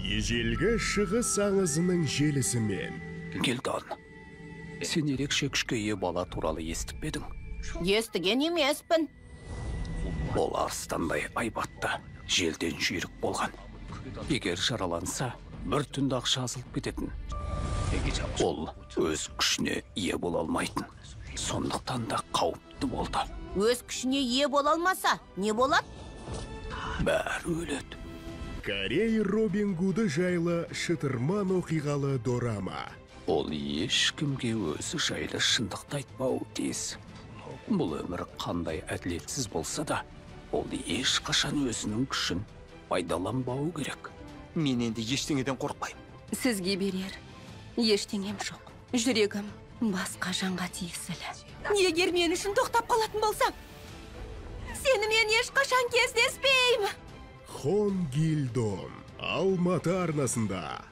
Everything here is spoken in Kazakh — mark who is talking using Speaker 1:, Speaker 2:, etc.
Speaker 1: ежелгі шығыс аңызының желісімен.
Speaker 2: Гилдан, сен ерекше күшке ие бала туралы естіп пе едің?
Speaker 3: Естіген емеспін.
Speaker 2: Ол арыстандай айбатты, желден жүйрік болған. Егер жараланса, бір түнді ақ жазылып кететін. Ол өз күшіне ие бола алмайтын. Сондықтан да қауіпті болды.
Speaker 3: Өз күшіне ие бола алмаса, не болады?
Speaker 2: Бәрі өледі.
Speaker 1: Корей Робин Гуды жайлы шытырман оқиғалы дорама.
Speaker 2: Ол ешкімге өзі жайлы шындықты айтпауы тиіс. Бұл өмір қандай әділетсіз болса да, ол ешқашан өзінің күшін пайдаланбауы керек.
Speaker 4: Мен енді ештеңеден қорықпаймын.
Speaker 5: Сізге берер ештеңем жоқ. Жүрегім басқа жанға тиесілі.
Speaker 3: Егер мен үшін тоқтап қалатын болсаң, сенімен ешқашан кездеспеймін.
Speaker 1: Хон Гилдон Алматы арнасында.